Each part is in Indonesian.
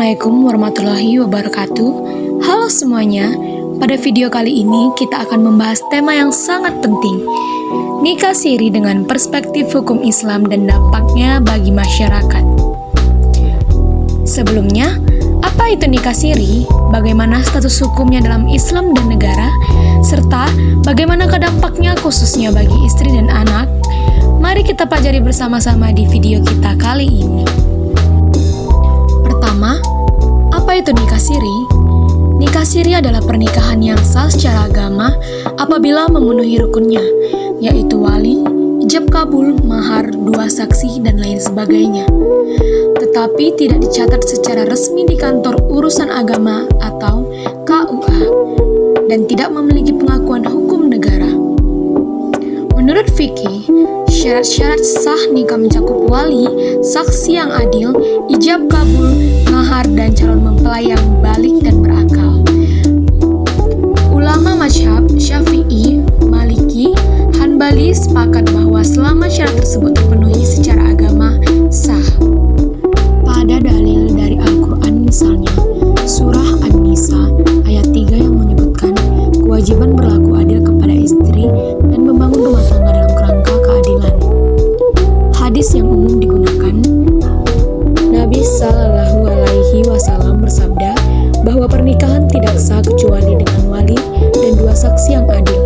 Assalamualaikum warahmatullahi wabarakatuh. Halo semuanya, pada video kali ini kita akan membahas tema yang sangat penting, nikah siri dengan perspektif hukum Islam dan dampaknya bagi masyarakat. Sebelumnya, apa itu nikah siri, bagaimana status hukumnya dalam Islam dan negara, serta bagaimana dampaknya khususnya bagi istri dan anak? Mari kita pelajari bersama-sama di video kita kali ini. Pertama, apa itu nikah siri? Nikah siri adalah pernikahan yang sah secara agama apabila memenuhi rukunnya, yaitu wali, ijab kabul, mahar, dua saksi, dan lain sebagainya. Tetapi tidak dicatat secara resmi di kantor urusan agama atau KUA, dan tidak memiliki pengakuan hukum negara. Menurut fikih, syarat-syarat sah nikah mencakup wali, saksi yang adil, ijab kabul, mahar, dan calon mempelai yang balik dan berakal. Ulama mazhab Syafi'i, Maliki, Hanbali sepakat bahwa selama syarat tersebut terpenuhi secara agama, sah. Pada dalil dari Al-Quran misalnya, surah An-Nisa ayat 3 yang menyebutkan kewajiban berlaku adil kepada istri dan membangun rumah tangga dalam kerangka keadilan. Hadis yang umum digunakan, Nabi Shallallahu Alaihi Wasallam bersabda bahwa pernikahan tidak sah kecuali dengan wali dan dua saksi yang adil.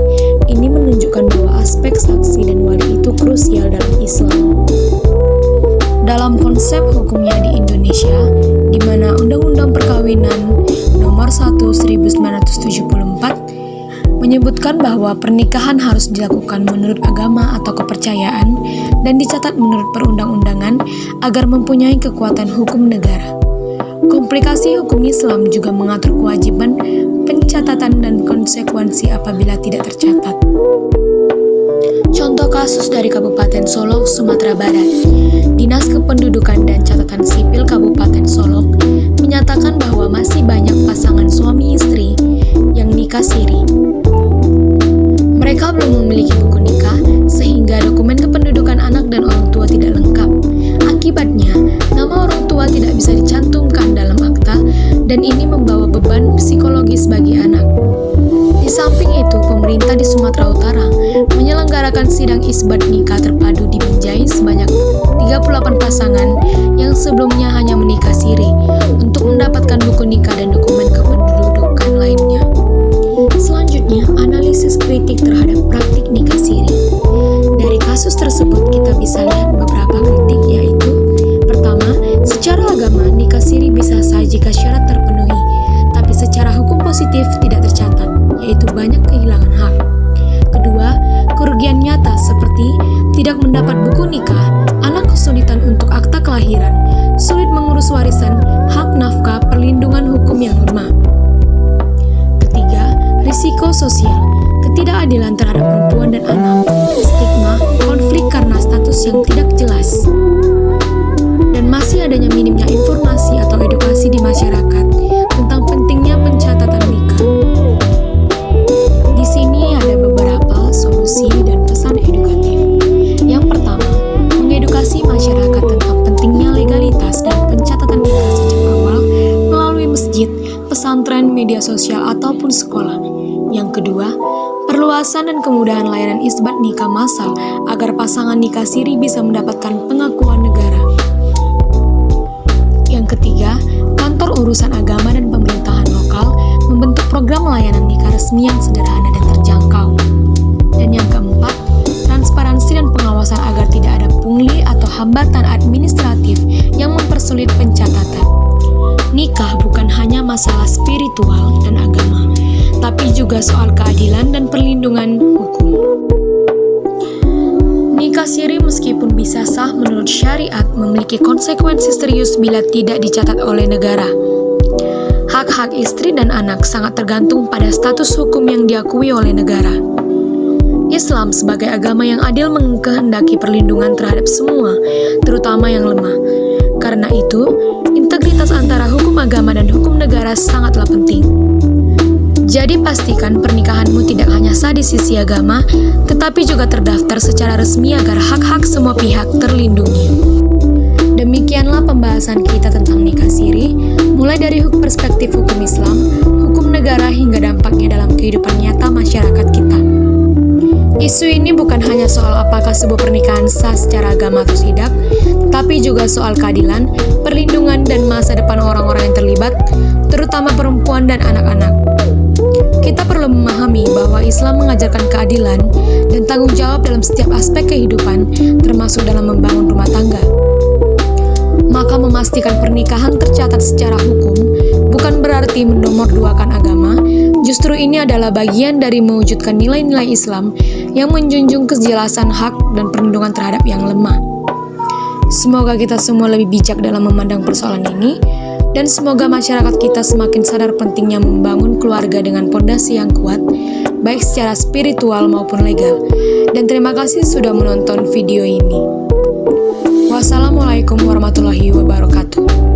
Ini menunjukkan bahwa aspek saksi dan wali itu krusial dalam Islam. Dalam konsep hukumnya di Indonesia, di mana Undang-Undang Perkawinan Nomor 1/1974 menyebutkan bahwa pernikahan harus dilakukan menurut agama atau kepercayaan dan dicatat menurut perundang-undangan agar mempunyai kekuatan hukum negara. Komplikasi hukum Islam juga mengatur kewajiban pencatatan dan konsekuensi apabila tidak tercatat. Contoh kasus dari Kabupaten Solok, Sumatera Barat. Dinas Kependudukan dan Catatan Sipil Kabupaten Solok menyatakan bahwa masih banyak pasangan suami istri yang nikah siri. Mereka belum memiliki buku nikah, sehingga dokumen kependudukan anak dan orang tua tidak lengkap. Akibatnya, nama orang tua tidak bisa dicantumkan dalam akta, dan ini membawa beban psikologis bagi anak. Di samping itu, pemerintah di Sumatera Utara menyelenggarakan sidang isbat nikah terpadu di Binjai sebanyak 38 pasangan yang sebelumnya hanya menikah siri untuk mendapatkan buku nikah dan dokumen kependudukan lainnya. Selanjutnya, analisis kritik terhadap praktik nikah siri. Dari kasus tersebut kita bisa lihat beberapa kritik, yaitu pertama, secara agama nikah siri bisa sah jika syarat terpenuhi, tapi secara hukum positif tidak tercatat, yaitu banyak kehilangan hak. Kedua, kerugian nyata seperti tidak mendapat buku nikah, anak kesulitan untuk akta kelahiran, sulit mengurus warisan, hak nafkah, perlindungan hukum yang lemah. Ketiga, risiko sosial, ketidakadilan terhadap perempuan dan anak, stigma, konflik karena status yang tidak jelas, dan masih adanya minimnya informasi atau edukasi di masyarakat tentang pentingnya pencatatan nikah. Di sini ada beberapa solusi dan pesan edukatif. Yang pertama, mengedukasi masyarakat tentang pentingnya legalitas dan pencatatan nikah sejak awal melalui masjid, pesantren, media sosial, ataupun sekolah. Yang kedua, perluasan dan kemudahan layanan isbat nikah massal agar pasangan nikah siri bisa mendapatkan pengakuan negara. Yang ketiga, kantor urusan agama dan pemerintahan lokal membentuk program layanan nikah resmi yang sederhana dan terjangkau. Dan yang keempat, transparansi dan pengawasan agar tidak ada pungli atau hambatan administratif yang mempersulit pencatatan. Nikah bukan hanya masalah spiritual dan agama, tapi juga soal keadilan dan perlindungan hukum. Nikah siri meskipun bisa sah menurut syariat memiliki konsekuensi serius bila tidak dicatat oleh negara. Hak-hak istri dan anak sangat tergantung pada status hukum yang diakui oleh negara. Islam sebagai agama yang adil mengkehendaki perlindungan terhadap semua, terutama yang lemah. Karena itu, integritas antara hukum agama dan hukum negara sangatlah penting. Jadi pastikan pernikahanmu tidak hanya sah di sisi agama, tetapi juga terdaftar secara resmi agar hak-hak semua pihak terlindungi. Demikian Demikianlah pembahasan kita tentang nikah siri, mulai dari perspektif hukum Islam, hukum negara hingga dampaknya dalam kehidupan nyata masyarakat kita. Isu ini bukan hanya soal apakah sebuah pernikahan sah secara agama atau tidak, tapi juga soal keadilan, perlindungan, dan masa depan orang-orang yang terlibat, terutama perempuan dan anak-anak. Kita perlu memahami bahwa Islam mengajarkan keadilan dan tanggung jawab dalam setiap aspek kehidupan, termasuk dalam membangun rumah tangga. Maka memastikan pernikahan tercatat secara hukum bukan berarti menomorduakan agama, justru ini adalah bagian dari mewujudkan nilai-nilai Islam yang menjunjung kejelasan hak dan perlindungan terhadap yang lemah. Semoga kita semua lebih bijak dalam memandang persoalan ini, dan semoga masyarakat kita semakin sadar pentingnya membangun keluarga dengan pondasi yang kuat, baik secara spiritual maupun legal. Dan terima kasih sudah menonton video ini. Wassalamualaikum warahmatullahi wabarakatuh.